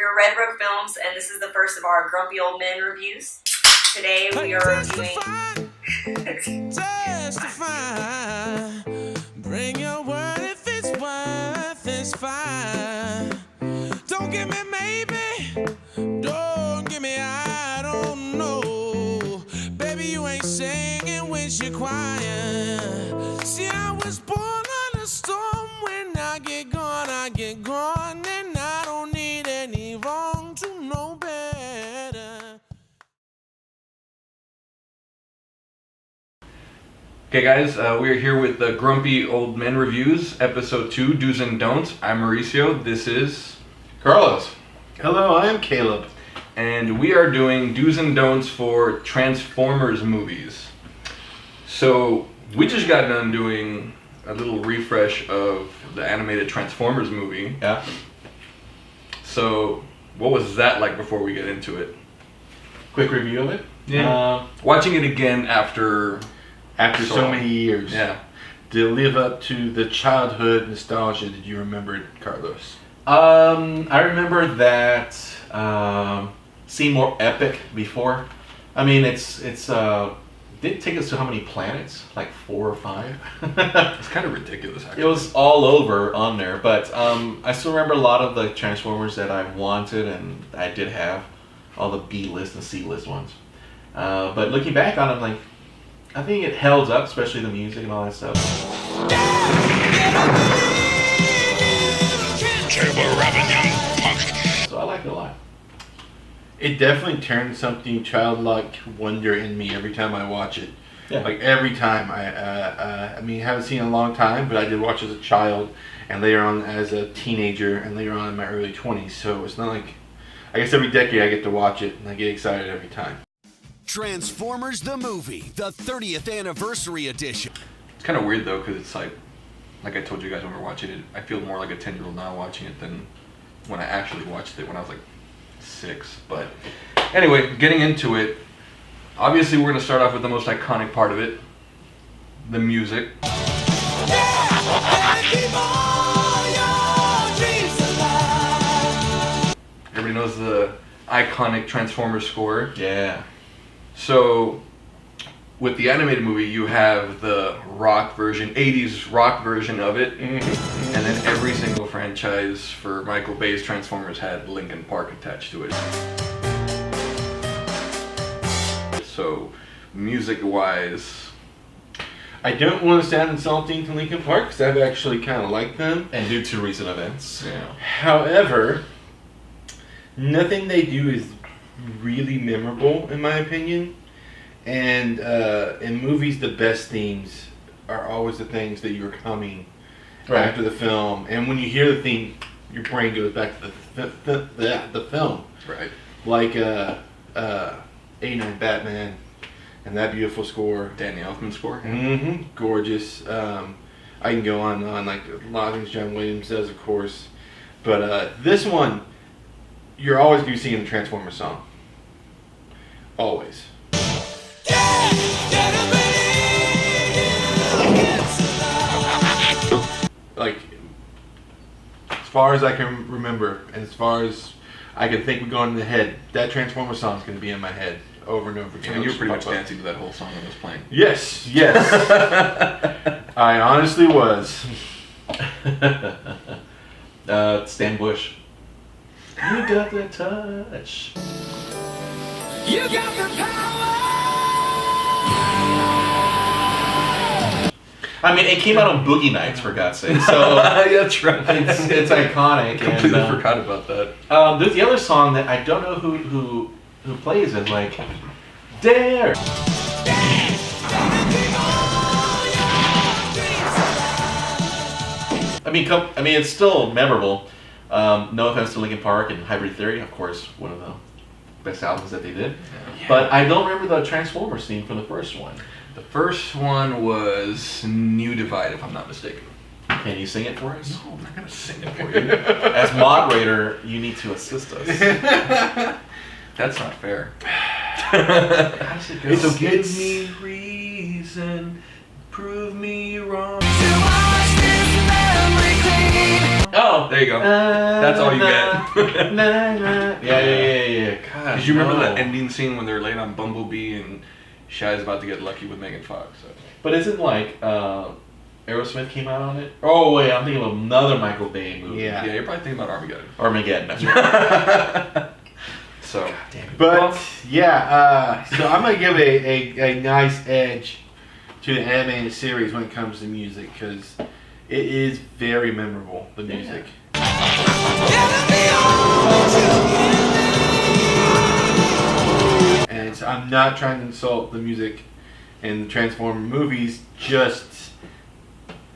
We're Red Rook Films, and this is the first of our Grumpy Old Men reviews. Today we are reviewing... Testify. Bring your word if it's worth it's fine. Don't give me maybe. Don't give me I don't know. Baby, you ain't singing when you're crying. See, I was born on a storm. When I get gone, and I don't need any wrong to know better. Okay guys, we are here with the Grumpy Old Men Reviews, Episode 2, Do's and Don'ts. I'm Mauricio, this is... Carlos. Hello, I'm Caleb. And we are doing Do's and Don'ts for Transformers movies. So, we just got done doing a little refresh of the animated Transformers movie. Yeah. So, what was that like before we get into it? Quick review of it. Watching it again after so many years. Yeah. To live up to the childhood nostalgia that you remembered, Carlos. I remember that seemed more epic before. I mean, it's didn't take us to how many planets? Like 4 or 5. It's kind of ridiculous, actually. It was all over on there, but I still remember a lot of the Transformers that I wanted and I did have, all the B-list and C-list ones. But looking back on it, like, I think it held up, especially the music and all that stuff. So I liked it a lot. It definitely turned something childlike wonder in me every time I watch it. Yeah. Like every time. I mean, haven't seen it in a long time, but I did watch as a child and later on as a teenager and later on in my early 20s. So it's not like, I guess every decade I get to watch it and I get excited every time. Transformers the movie, the 30th anniversary edition. It's kind of weird though, because it's like I told you guys when we were watching it, I feel more like a 10-year-old now watching it than when I actually watched it when I was like 6. But anyway, getting into it, obviously we're going to start off with the most iconic part of it, the music. Everybody knows the iconic Transformers score. Yeah. So, with the animated movie, you have the rock version, 80s rock version of it, and then every single franchise for Micheal Bay's Transformers had Linkin Park attached to it. So, music-wise... I don't want to sound insulting to Linkin Park because I've actually kind of liked them. And due to recent events. Yeah. However, nothing they do is really memorable in my opinion. And in movies, the best themes are always the things that you're humming after the film. And when you hear the theme, your brain goes back to the film. Right. Like 89 Batman and that beautiful score. Danny Elfman score. Mm-hmm. Gorgeous. I can go on and on. Like a lot of things John Williams does, of course. But this one, you're always going to be singing the Transformers song. Always. Like, as far as I can remember, and as far as I can think we go in the head, that Transformers song is going to be in my head over and over again. And you were pretty much dancing to that whole song that was playing. Yes. I honestly was. Stan Bush. You got the touch. You got the power. I mean, it came out on Boogie Nights, for God's sake. So Yeah, that's right. it's iconic. I completely and, forgot about that. There's the other song that I don't know who plays it. Like, Dare. I mean, it's still memorable. No offense to Linkin Park and Hybrid Theory, of course, one of the best albums that they did. Yeah. But I don't remember the Transformers theme from the first one. The first one was New Divide, if I'm not mistaken. Can you sing it for us? No, I'm not going to sing it for you. As moderator, you need to assist us. That's not fair. How does it go? So give me reason, prove me wrong. Oh, There you go. That's all you get. Yeah. God, Did you remember no. that ending scene when they're laying on Bumblebee and Shai's about to get lucky with Megan Fox? So. But isn't like Aerosmith came out on it? Oh wait, I'm thinking of another Michael Bay movie. Yeah. Yeah, you're probably thinking about Armageddon. Armageddon. That's right. So, God damn it. But so I'm gonna give a nice edge to the animated series when it comes to music because it is very memorable. The music. And I'm not trying to insult the music in the Transformer movies. Just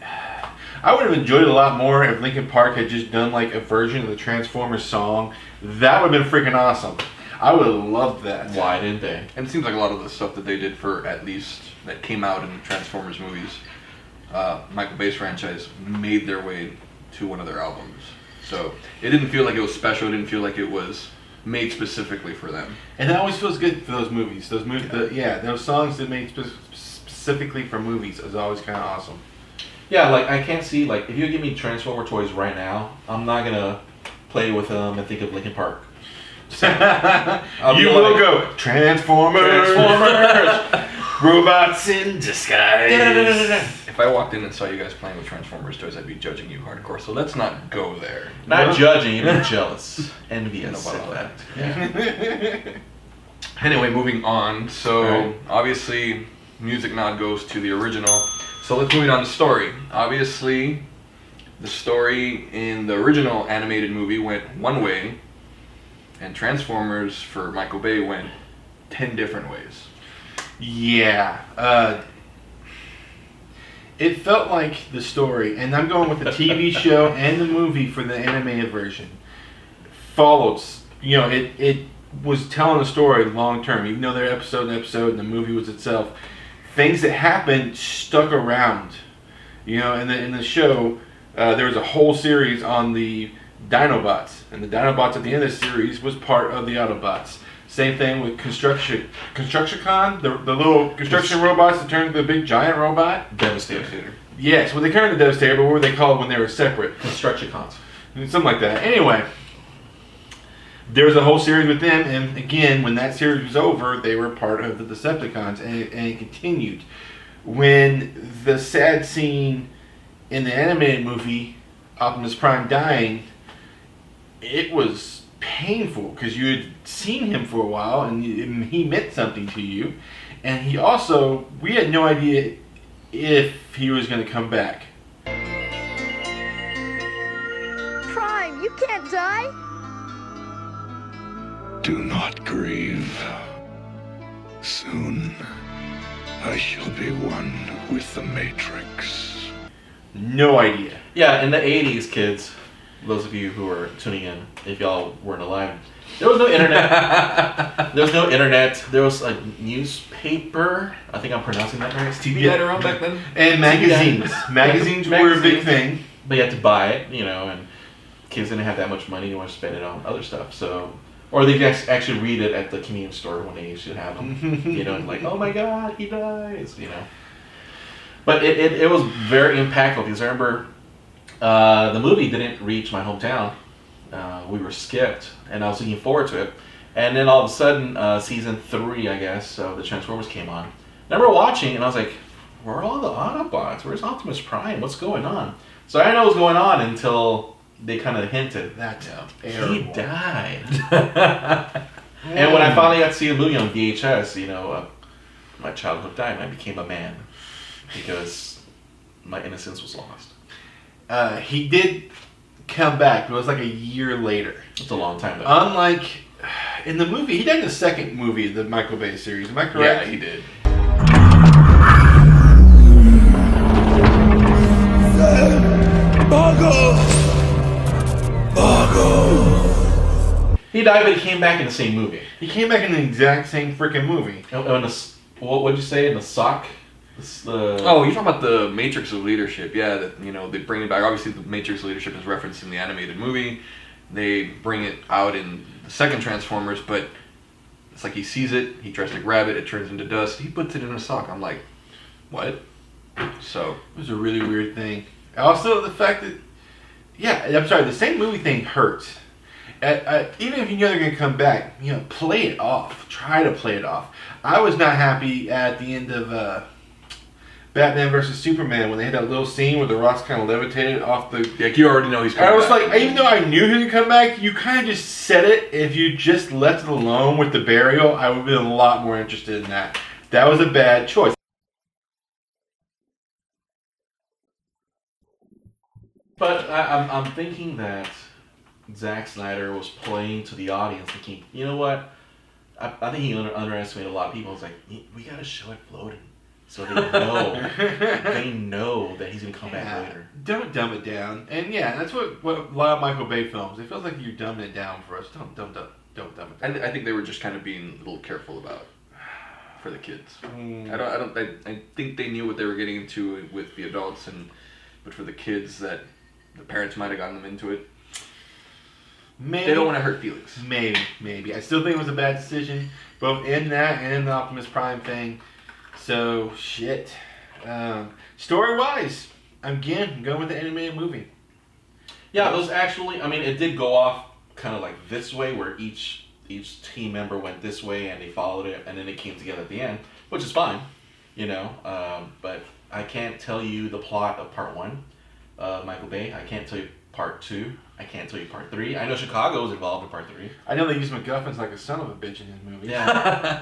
I would have enjoyed it a lot more if Linkin Park had just done like a version of the Transformers song. That would have been freaking awesome. I would have loved that. Why didn't they? and it seems like a lot of the stuff that they did for at least that came out in the Transformers movies, Michael Bay's franchise made their way to one of their albums. So it didn't feel like it was special. It didn't feel like it was made specifically for them. And it always feels good for those movies. Those those songs that made specifically for movies is always kind of awesome. Yeah, like I can't see like if you give me Transformer toys right now, I'm not gonna play with them and think of Linkin Park. You will go Transformers, robots in disguise. If I walked in and saw you guys playing with Transformers toys, I'd be judging you hardcore. So let's not go there. Not judging, you're jealous, envious. Know about Of that. Yeah. Anyway, moving on. So Alright. obviously, music nod goes to the original. So let's move on to story. Obviously, the story in the original animated movie went one way, and Transformers for Michael Bay went 10 different ways. Yeah. It felt like the story, and I'm going with the TV show and the movie for the animated version, followed. You know, it was telling a story long term, even though they're episode to episode and the movie was itself. Things that happened stuck around. You know, in the show, there was a whole series on the Dinobots, and the Dinobots at the end of the series was part of the Autobots. Same thing with Constructicon, the little construction robots that turned into the big giant robot. Devastator. Yes, well they turned into Devastator, but what were they called when they were separate? Constructicons. Something like that. Anyway, there was a whole series with them, and again, when that series was over, they were part of the Decepticons, and it continued. When the sad scene in the animated movie, Optimus Prime dying, it was painful because you had seen him for a while and he meant something to you, and we had no idea if he was going to come back. Prime, you can't die. Do not grieve. Soon, I shall be one with the Matrix. No idea. Yeah, in the 80s, kids, those of you who are tuning in, if y'all weren't alive, there was no internet. There was a newspaper. I think I'm pronouncing that right. TV Guide around back then? And magazines. Magazines were a big thing. But you had to buy it, you know, and kids didn't have that much money. You want to spend it on other stuff. So, or they could actually read it at the convenience store when they used to have them. You know, and like, oh my God, he dies, you know. But it was very impactful because I remember the movie didn't reach my hometown. We were skipped, and I was looking forward to it. And then all of a sudden, season 3, I guess, of the Transformers came on. And I remember watching, and I was like, where are all the Autobots? Where's Optimus Prime? What's going on? So I didn't know what was going on until they kind of hinted. That's He terrible. died. And when I finally got to see the movie on VHS, you know, my childhood died, and I became a man because my innocence was lost. He did come back, but it was like a year later. It's a long time though. Unlike in the movie, he died in the second movie of the Michael Bay series. Am I correct? Yeah, he did. He died, but he came back in the same movie. He came back in the exact same freaking movie. What would you say in the sock? Oh, you're talking about the Matrix of Leadership. Yeah, that, you know, they bring it back. Obviously, the Matrix of Leadership is referenced in the animated movie. They bring it out in the second Transformers, but it's like he sees it, he tries to grab it, it turns into dust. He puts it in a sock. I'm like, what? So It was a really weird thing. Also, the fact that Yeah, I'm sorry. The same movie thing hurts. Even if you know they're going to come back, play it off. Try to play it off. I was not happy at the end of Batman versus Superman when they had that little scene where the rocks kind of levitated off the... Yeah, you already know he's coming I was back. like, even though I knew he would come back, you kind of just said it. If you just left it alone with the burial, I would have been a lot more interested in that. That was a bad choice. But I'm thinking that Zack Snyder was playing to the audience, thinking, you know what? I think he underestimated a lot of people. It's like, we got to show it floating. So they know that he's going to come back later. Don't dumb it down. And yeah, that's what a lot of Michael Bay films, it feels like you're dumbing it down for us. Don't dumb it down. I think they were just kind of being a little careful about for the kids. I think they knew what they were getting into with the adults, but for the kids that the parents might have gotten them into it. Maybe. They don't want to hurt feelings. Maybe. I still think it was a bad decision, both in that and in the Optimus Prime thing. So, shit. Story-wise, again, I'm going with the animated movie. Yeah, those actually, it did go off kind of like this way, where each team member went this way and they followed it, and then it came together at the end, which is fine, but I can't tell you the plot of part 1 of Michael Bay. I can't tell you part 2. I can't tell you part 3. I know Chicago was involved in part 3. I know they use MacGuffins like a son of a bitch in his movie. Yeah.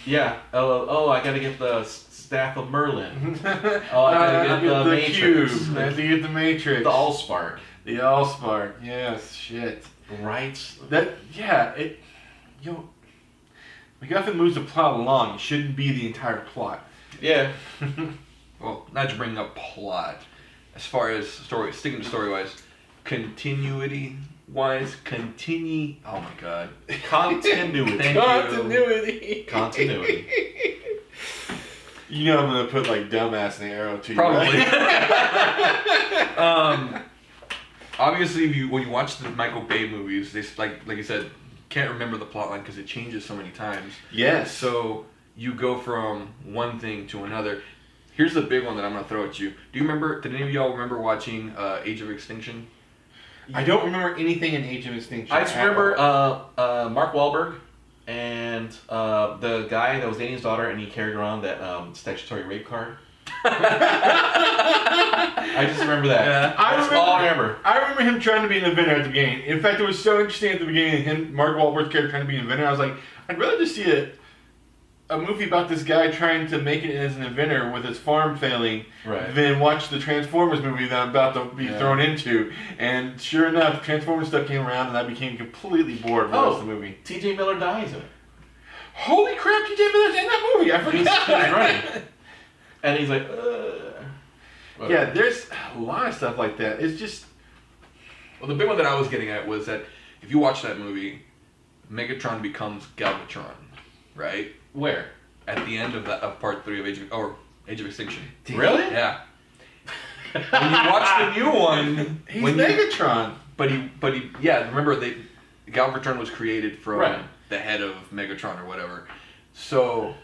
Yeah. Oh, I gotta get the staff of Merlin. Oh, I gotta get the Matrix. Cube. I have to get the Matrix. The Allspark. The Allspark. Yes, shit. Right? MacGuffin moves the plot along. It shouldn't be the entire plot. Yeah. Well, not to bring up plot, as far as sticking to story-wise, continuity-wise, oh my god. Continuity. Continuity. You know I'm going to put like dumbass in the arrow to you. Probably. Right? Obviously, when you watch the Michael Bay movies, they like you said, can't remember the plot line because it changes so many times. Yes. So you go from one thing to another. Here's the big one that I'm going to throw at you. Did any of y'all remember watching Age of Extinction? I don't remember anything in Age of Extinction. I just remember Mark Wahlberg and the guy that was dating his daughter, and he carried around that statutory rape card. I just remember that. Yeah. That's all I remember. I remember him trying to be an inventor at the beginning. In fact, it was so interesting at the beginning, Mark Wahlberg's character trying to be an inventor. I was like, I'd rather just see a movie about this guy trying to make it as an inventor with his farm failing than watch the Transformers movie that I'm about to be thrown into. And sure enough, Transformers stuff came around and I became completely bored with the rest of the movie. T.J. Miller dies in it. Holy crap, T.J. Miller's in that movie! I forgot! He's running. And he's like, Yeah, there's a lot of stuff like that. It's just... Well, the big one that I was getting at was that if you watch that movie, Megatron becomes Galvatron, right? where? At the end of part 3 of Age of Extinction. Really? Yeah. When you watch the new one, he's Megatron. But he, yeah. Remember, Galvatron was created from the head of Megatron or whatever. So,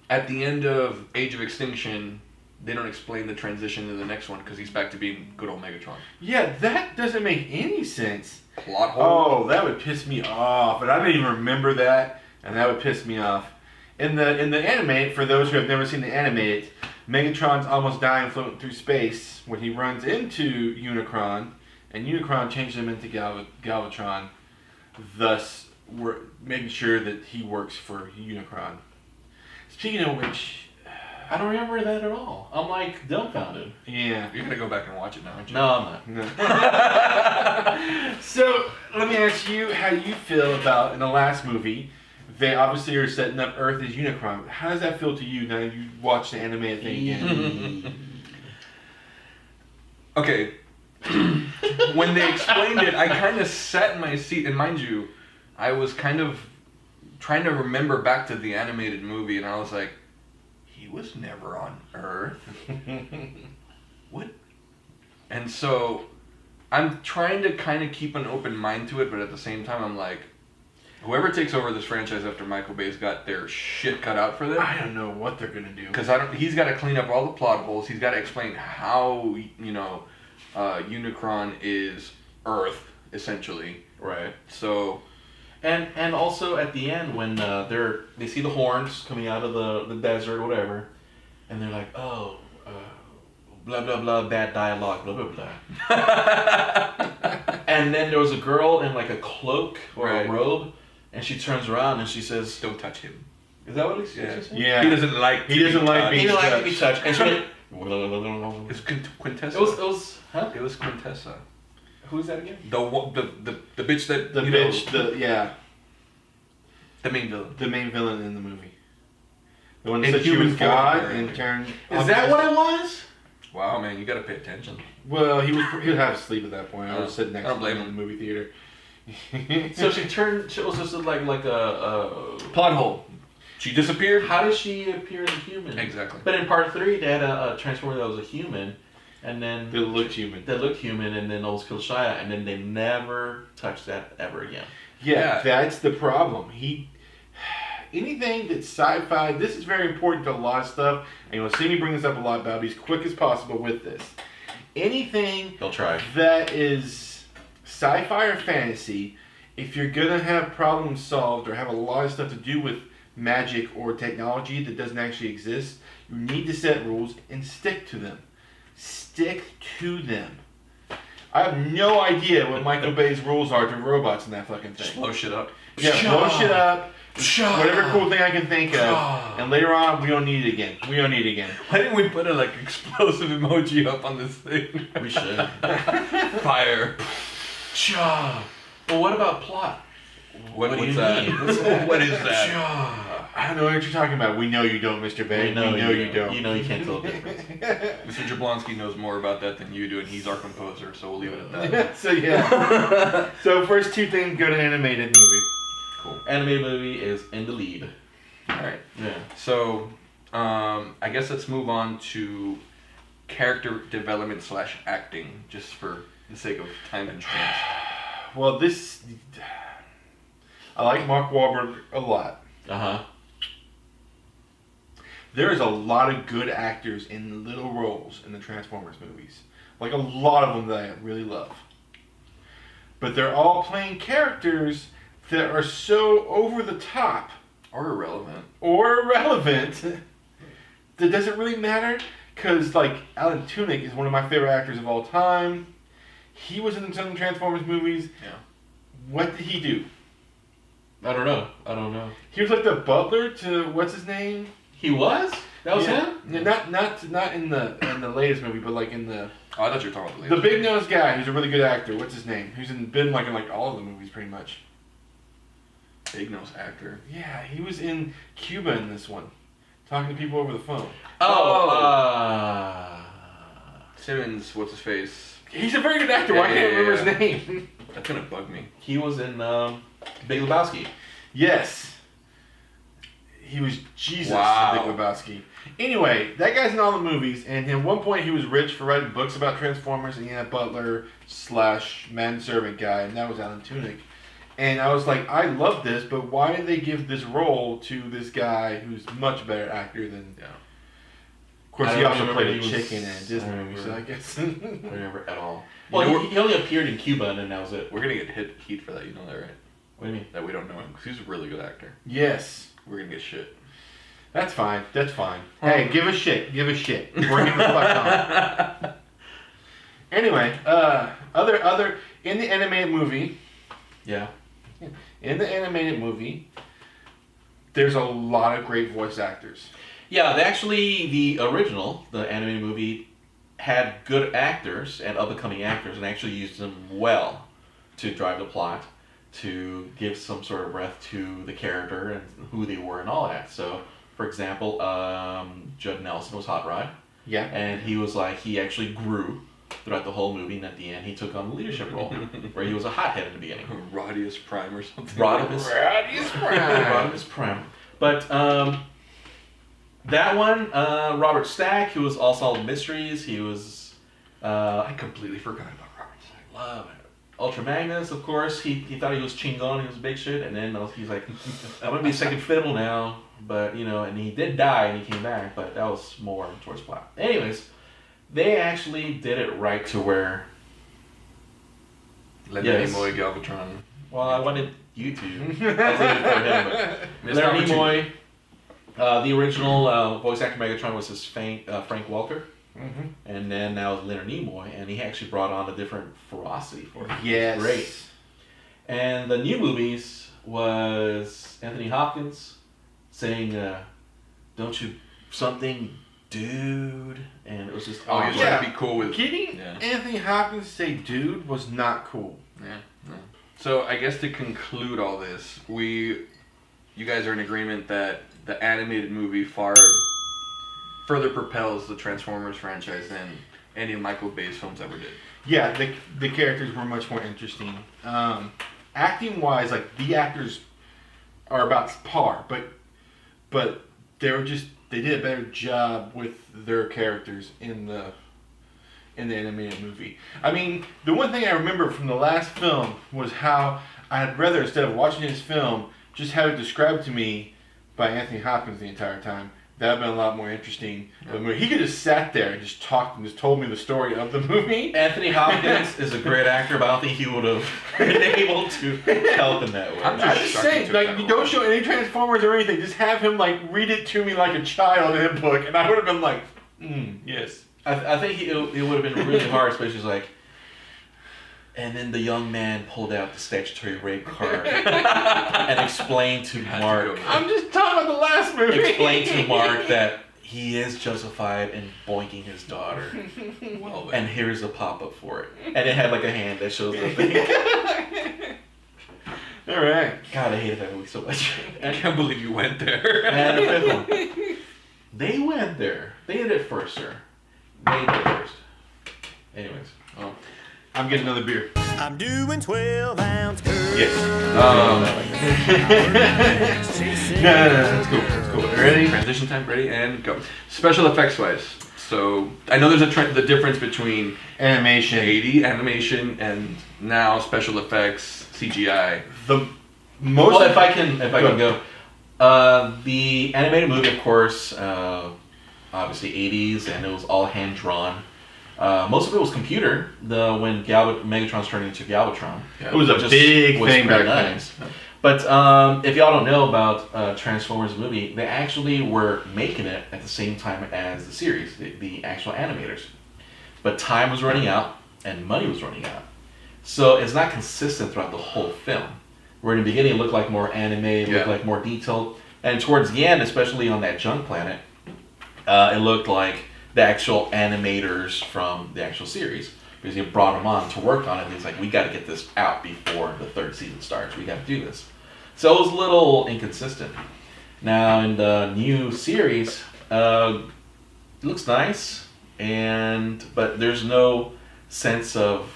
at the end of Age of Extinction, they don't explain the transition to the next one because he's back to being good old Megatron. Yeah, that doesn't make any sense. Plot hole. Oh, that would piss me off, and I didn't even remember that, and that would piss me off. In the animate, for those who have never seen the animated, Megatron's almost dying floating through space when he runs into Unicron, and Unicron changes him into Galvatron, thus we're making sure that he works for Unicron. Speaking of which, I don't remember that at all. I'm like dumbfounded. Yeah. You're gonna go back and watch it now, aren't you? No, I'm not. No. So let me ask you how you feel about in the last movie. They obviously are setting up Earth as Unicron. How does that feel to you now you watch the animated thing again? Okay. When they explained it, I kind of sat in my seat, and mind you, I was kind of trying to remember back to the animated movie, and I was like, he was never on Earth. What? And so I'm trying to kind of keep an open mind to it, but at the same time, I'm like, whoever takes over this franchise after Michael Bay's got their shit cut out for them. I don't know what they're gonna do. Because he's got to clean up all the plot holes. He's got to explain how Unicron is Earth, essentially. Right. So, and also at the end when they see the horns coming out of the desert or whatever, and they're like, oh, blah blah blah, bad dialogue, blah blah blah. And then there was a girl in like a cloak or a robe, and she turns around and she says, don't touch him. Is that what she said? Yeah. He doesn't like He doesn't like He being didn't like to touched. be touched. And she went, It's Quintessa. it was, huh? It was Quintessa. Who's that again? The bitch that The bitch, the main villain. the main villain in the movie. The one that In said she human was form, God apparently. and turned. Is that what it was? Wow, man, you gotta pay attention. Well, he was half asleep at that point. I was sitting next I don't to him blame in the movie theater. So she turned. She was just like a. Plot hole. She disappeared. How did she appear as a human? Exactly. But in part 3, they had a transformer that was a human, and then They looked human. They looked human, and then almost killed Shia, and then they never touched that ever again. Yeah, that's the problem. Anything that's sci-fi, this is very important to a lot of stuff, and you'll see me bring this up a lot, but I'll be as quick as possible with this. Anything They'll try. that is sci-fi or fantasy, if you're going to have problems solved or have a lot of stuff to do with magic or technology that doesn't actually exist, you need to set rules and stick to them. Stick to them. I have no idea what Micheal Bay's rules are to robots in that fucking thing. Just blow shit up. Yeah, blow shit up. Whatever cool thing I can think of. And later on, we don't need it again. We don't need it again. Why didn't we put a like explosive emoji up on this thing? We should. Fire. Well, what about plot? What do what's you that? mean? What's that? What is that? I don't know what you're talking about. We know you don't, Mr. Bay. We know you don't. You know you can't tell the difference. Mr. Jablonski knows more about that than you do, and he's our composer, so we'll leave it at that. So yeah. So first two things go to animated movie. Cool. Animated movie is in the lead. All right. Yeah. So, I guess let's move on to character development / acting, just for the sake of time constraints. Well, I like Mark Wahlberg a lot. Uh-huh. There is a lot of good actors in little roles in the Transformers movies. Like a lot of them that I really love. But they're all playing characters that are so over the top Or irrelevant. or irrelevant that doesn't really matter. Because, like, Alan Tudyk is one of my favorite actors of all time. He was in some Transformers movies. Yeah. What did he do? I don't know. He was like the butler to what's his name? He was? That was him? Yeah, not in the latest movie, but like in the Oh, I thought you were talking about the big nosed guy who's a really good actor. What's his name? Who's been like in like all of the movies pretty much. big nose actor. Yeah, he was in Cuba in this one, talking to people over the phone. Simmons, what's his face? He's a very good actor. Why can't I remember his name? That's gonna bug me. He was in Big Lebowski. Yes. He was Jesus Wow. in Big Lebowski. Anyway, that guy's in all the movies, and at one point he was rich for writing books about Transformers, and he had a butler / manservant guy, and that was Alan Tudyk. And I was like, I love this, but why did they give this role to this guy who's much better actor than... Yeah. Of course, I he don't also remember played a he was- chicken in a Disney I movie, so I guess... I don't remember at all. You Well, know he only appeared in Cuba, and then that was it. We're gonna get heat for that, you know that, right? What do you mean? That we don't know him, because he's a really good actor. Yes. We're gonna get shit. That's fine. That's fine. Hey, give a shit. Give a shit. Bring it the fuck on. Anyway, other in the animated movie, Yeah. there's a lot of great voice actors. Yeah, the original, the animated movie, had good actors and up-and-coming actors and actually used them well to drive the plot, to give some sort of breadth to the character and who they were and all that. So, for example, Judd Nelson was Hot Rod, Yeah. and he actually grew throughout the whole movie, and at the end he took on the leadership role, where he was a hothead in the beginning. Rodius Prime or something. Rodimus Prime. But that one, Robert Stack, who was all Solved Mysteries, he was... I completely forgot about Robert Stack. Love it. Ultra Magnus, of course, he thought he was Chingon, he was big shit, and then he's like, I'm gonna be second fiddle now, but, and he did die and he came back, but that was more towards plot. Anyways, They actually did it right to where. Leonard Nimoy, Galvatron. Well, I wanted you to. I was looking for him. But Leonard Nimoy, the original voice actor Megatron was his Frank Welker. Mm-hmm. And then now it's Leonard Nimoy, and he actually brought on a different ferocity for it. Yes. Great. And the new movies was Anthony Hopkins saying, don't you something, dude? And it was just... Oh, he was trying to be cool with... Getting Anthony Hopkins to say dude was not cool. Yeah. So I guess to conclude all this, you guys are in agreement that the animated movie further propels the Transformers franchise than any of Michael Bay's films ever did. Yeah, the characters were much more interesting. Acting wise, like the actors are about par, but they did a better job with their characters in the animated movie. I mean, the one thing I remember from the last film was how I'd rather, instead of watching this film, just have it described to me by Anthony Hopkins the entire time. That would have been a lot more interesting. Yeah. He could have sat there and just talked and just told me the story of the movie. Anthony Hopkins is a great actor, but I don't think he would have been able to help in that way. I'm just saying, like, you don't show any Transformers or anything. Just have him, like, read it to me like a child in a book, and I would have been like, yes. I think it would have been really hard, especially like, and then the young man pulled out the statutory rape card and explained to Mark. I'm just talking about the last movie. Explained to Mark that he is justified in boinking his daughter. Well, and here's a pop-up for it. And it had like a hand that shows the thing. All right. God, I hated that movie so much. I can't believe you went there. And the fifth one. They went there. They did it first, sir. They did it first. Anyways. I'm getting another beer. I'm doing 12-ounce curls. Yes. No, that's cool. That's cool. Ready? Transition time. Ready and go. Special effects wise. So I know there's the difference between animation, 80 animation, and now special effects CGI. Well, if I can go. The animated movie, of course, obviously 80s, and it was all hand drawn. Most of it was computer. When Megatron's turning into Galvatron, it was a big thing back then. But if y'all don't know about Transformers movie, they actually were making it at the same time as the series, the actual animators. But time was running out and money was running out, so it's not consistent throughout the whole film. Where in the beginning it looked like more animated, looked like more detailed, and towards the end, especially on that junk planet, it looked like the actual animators from the actual series, because he brought them on to work on it. And he's like, we got to get this out before the third season starts. We got to do this. So it was a little inconsistent. Now in the new series, it looks nice, but there's no sense of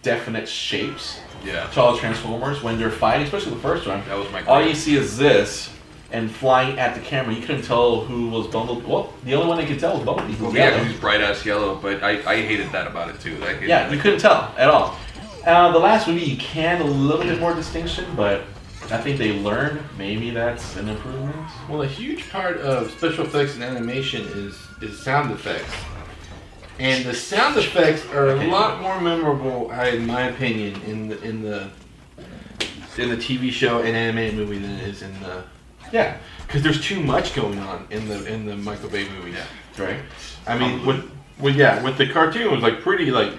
definite shapes. Yeah. To all the Transformers when they're fighting, especially the first one. That was my. All you see is this. And flying at the camera, you couldn't tell who was Bumblebee. Well, the only one they could tell was Bumblebee. Because he's bright ass yellow, but I hated that about it too. You couldn't tell at all. The last movie, you can a little bit more distinction, but I think they learned. Maybe that's an improvement. Well, a huge part of special effects and animation is sound effects, and the sound effects are a lot more memorable, in my opinion, in the TV show and animated movie than it is in the. Yeah, because there's too much going on in the Michael Bay movies. Yeah, right. I mean, with the cartoon, it was like pretty like,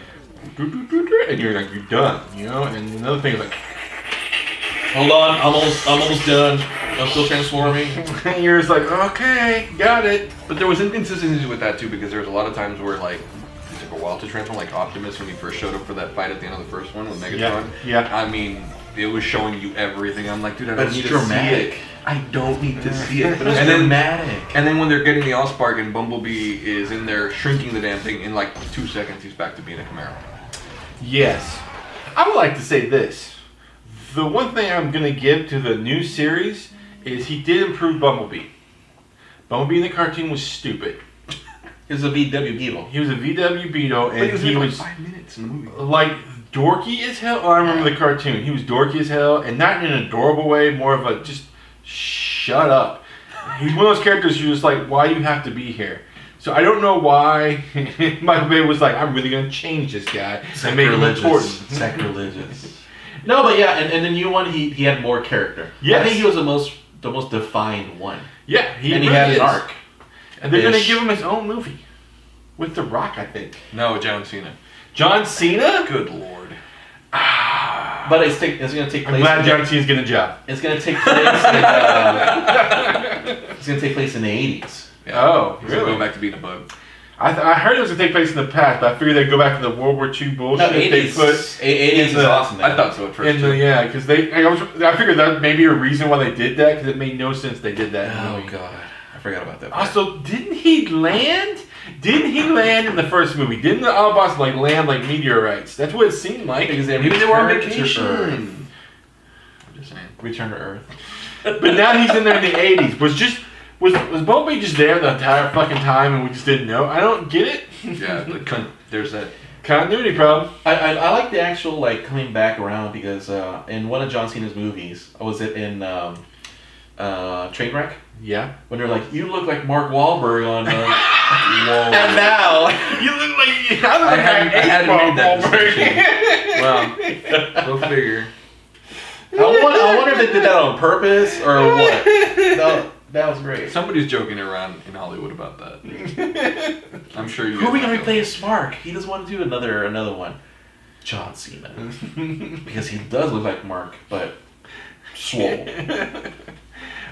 and you're done, you know. And another thing is like, hold on, I'm almost done. I'm still transforming. And you're just like, okay, got it. But there was inconsistencies with that too, because there was a lot of times where like it took a while to transform, like Optimus when he first showed up for that fight at the end of the first one with Megatron. Yeah. I mean, it was showing you everything. I'm like, dude, I don't need dramatic. to see it. I don't need to see it. But it's dramatic. And then when they're getting the Allspark and Bumblebee is in there shrinking the damn thing, in like 2 seconds he's back to being a Camaro. Yes. I would like to say this. The one thing I'm going to give to the new series is he did improve Bumblebee. Bumblebee in the cartoon was stupid. He was a VW Beetle. He was a VW Beetle, and he was like 5 minutes in the movie. Like dorky as hell. Oh, I remember the cartoon. He was dorky as hell, and not in an adorable way. More of a just shut up. He's one of those characters you're just like, why do you have to be here? So I don't know why Michael Bay was like, I'm really going to change this guy and make him important. Sacrilegious. No, but yeah, and the new one, he had more character. Yes. I think he was the most defined one. Yeah, he had an arc. And they're going to give him his own movie. With The Rock, I think. No, John Cena. John Cena? Good lord. But it's going to take place... I'm glad John Cena's getting a job. It's going to take place in... it's going to take place in the 80s. Yeah. Oh, He's really? Go back to being a bug. I heard it was going to take place in the past, but I figured they'd go back to the World War II bullshit No, 80s, they put 80s is awesome. I thought so at first. Yeah, because I figured that may be a reason why they did that, because it made no sense they did that. Oh, God. I forgot about that. Also, didn't he land? Didn't he land in the first movie? Didn't the Autobots land like meteorites? That's what it seemed like. Because Maybe they were on returned to vacation. Earth. I'm just saying. Return to Earth. But now he's in there in the 80s. Was Bumblebee just there the entire fucking time and we just didn't know? I don't get it. Yeah, there's that continuity problem. I like the actual coming back around because in one of John Cena's movies, was it in Trainwreck? Yeah. When they're like, you look like Mark Wahlberg on. Whoa. And now You look like I hadn't made that Wahlberg. Well, go figure. I wonder if they did that on purpose or what. That was great. Somebody's joking around in Hollywood about that. I'm sure you. Who are we guys gonna know. replace Mark? He doesn't want to do another one. John Cena, because he does look like Mark, but swole.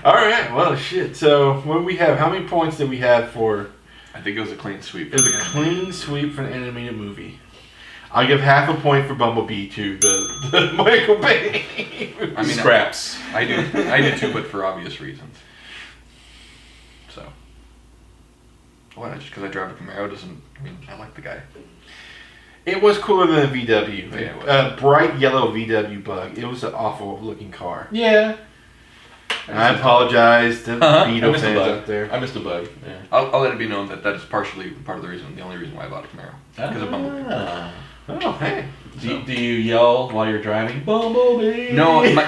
All right. Well, shit. So what do we have? How many points did we have for? I think it was a clean sweep. It was a clean sweep for an animated movie. I'll give half a point for Bumblebee to the Michael Bay. I mean, Scraps. I do too, but for obvious reasons. So, what? Just because I drive a Camaro doesn't mean I like the guy. It was cooler than a VW. Yeah, it was. A bright yellow VW Bug. It was an awful looking car. Yeah. And I apologize to Beetle fans out there. I missed a bug. Yeah. I'll let it be known that is partially part of the reason, the only reason why I bought a Camaro. Because of Bumblebee. Oh, hey. Do you yell while you're driving, Bumblebee? No, my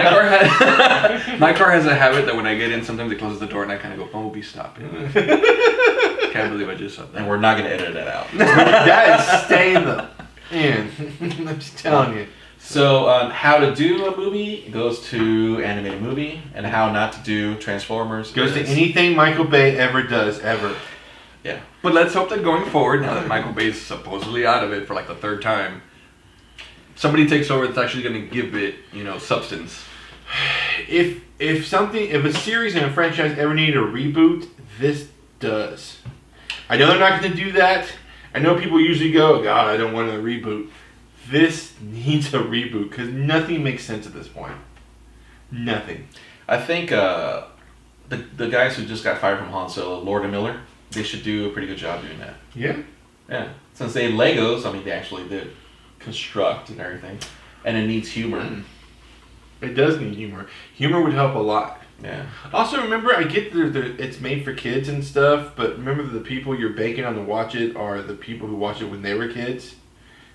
car has my car has a habit that when I get in, sometimes it closes the door and I kind of go, Bumblebee, stop. Can't believe I just said that. And we're not going to edit that out. That is staying in. I'm just telling you. So, how to do a movie goes to animated movie, and how not to do Transformers Goes to anything Michael Bay ever does, ever. Yeah. But let's hope that going forward, now that Michael Bay's supposedly out of it for like the third time, somebody takes over that's actually going to give it, substance. If a series and a franchise ever needed a reboot, this does. I know they're not going to do that. I know people usually go, God, I don't want a reboot. This needs a reboot because nothing makes sense at this point. Nothing. I think the guys who just got fired from Han Solo, Lord and Miller, they should do a pretty good job doing that. Yeah. Yeah. Since they Legos, I mean, they actually did construct and everything. And it needs humor. It does need humor. Humor would help a lot. Yeah. Also, remember, I get it's made for kids and stuff, but remember the people you're banking on to watch it are the people who watched it when they were kids.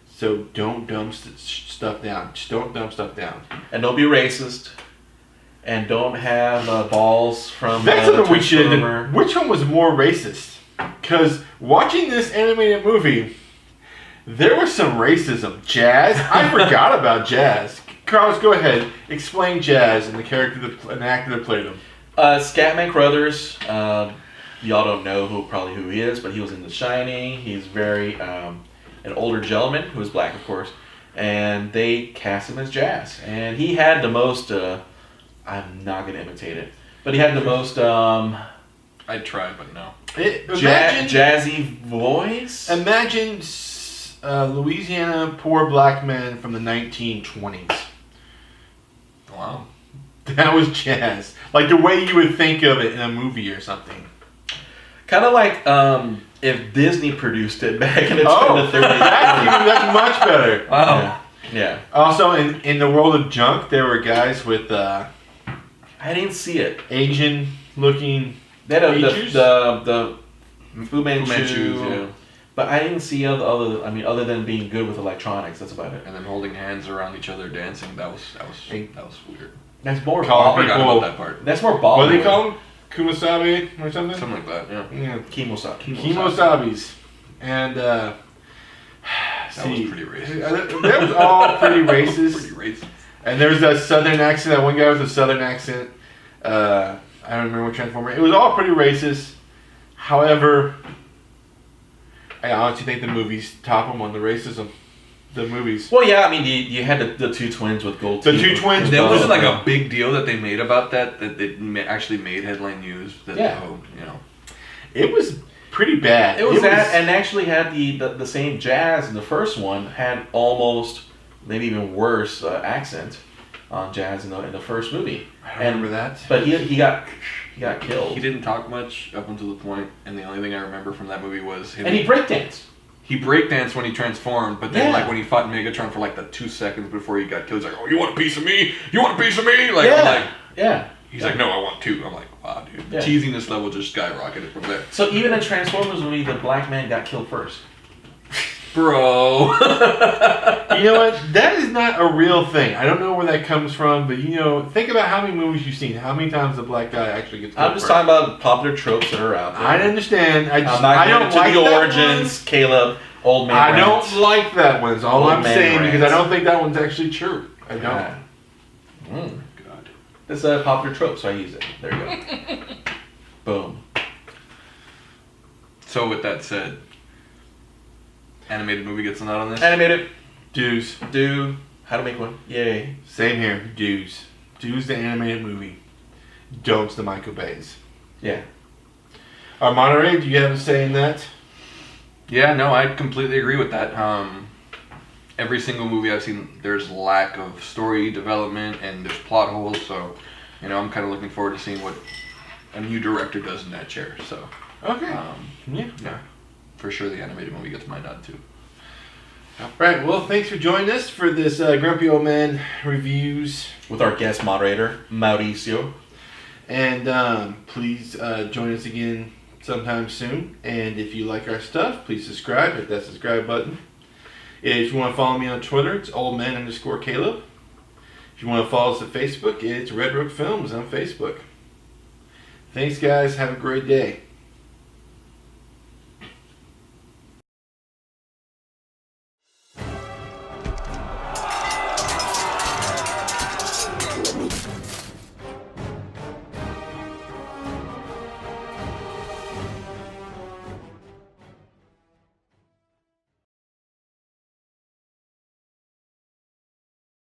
So don't dumb stuff down. Just don't dumb stuff down. And don't be racist. And don't have balls from That's what we should have Transformer. done. Which one was more racist? Because watching this animated movie, there was some racism. Jazz? I forgot about Jazz. Carlos, go ahead. Explain Jazz and the character, and the actor that played him. Scatman Crothers. Y'all don't know who he is, but he was in The Shining. He's very an older gentleman who is black, of course, and they cast him as Jazz. And he had the most. I'm not gonna imitate it, but he had the most. I'd try, but no. Jazzy voice. Imagine Louisiana poor black men from the 1920s. Wow. That was Jazz. Like the way you would think of it in a movie or something. Kind of like if Disney produced it back in the 30s. That's much better. Wow. Yeah. Also, in the world of junk, there were guys with I didn't see it. Asian-looking features. The Fu Manchus, yeah. But I didn't see other than being good with electronics. That's about it. And then holding hands around each other dancing. That was weird. That's more Call I forgot people- about that part. That's more Bollywood. What do they call them? Kumasabi or something. Something like that. Yeah. Kimosabis, and That was pretty racist. That was all pretty racist. Pretty racist. And there's that southern accent. That one guy with a southern accent. I don't remember what Transformer. It was all pretty racist. However, I honestly think the movies top them on the racism. The movies. Well, yeah, I mean, you had the two twins with gold The teeth. two twins. There wasn't like a big deal that they made about that actually made headline news. That, Yeah. It was pretty bad. It was that, and actually had the same Jazz in the first one, had almost, maybe even worse accent on Jazz in the first movie. I remember that. But he got killed. He didn't talk much up until the point, and the only thing I remember from that movie was him. And he breakdanced. He breakdanced when he transformed, but then Yeah. like when he fought Megatron for like the 2 seconds before he got killed, he's like, "Oh, you want a piece of me? You want a piece of me?" Like, Yeah. I'm like, Yeah. he's like, "No, I want two." I'm like, "Wow, dude." Yeah. The cheesiness level just skyrocketed from there. So even in Transformers movie, the black man got killed first. Bro. You know what? That is not a real thing. I don't know where that comes from, but think about how many movies you've seen. How many times the black guy actually gets killed I'm just first. talking about popular tropes that are out there. I understand. I'm not I getting don't into like the that origins, Caleb, old man. one. I rants. don't like that one. Is all Old I'm man saying because I rants. don't think that one's actually true. I don't. Yeah. God. It's a popular trope, so I use it. There you go. Boom. So with that said, animated movie gets a nod on this. Animated. Dues. Do. How to make one. Yay. Same here. Dues. Dues the animated movie. Don'ts the Micheal Bays. Yeah. Monterey, do you have a say in that? Yeah, no, I completely agree with that. Every single movie I've seen, there's lack of story development and there's plot holes. So, I'm kind of looking forward to seeing what a new director does in that chair. So, Okay. yeah, for sure the animated movie gets my nod too. Right. Well, thanks for joining us for this Grumpy Old Man reviews. With our guest moderator, Mauricio. And please join us again sometime soon. And if you like our stuff, please subscribe. Hit that subscribe button. If you want to follow me on Twitter, it's oldman_Caleb. If you want to follow us at Facebook, it's Red Rook Films on Facebook. Thanks, guys. Have a great day.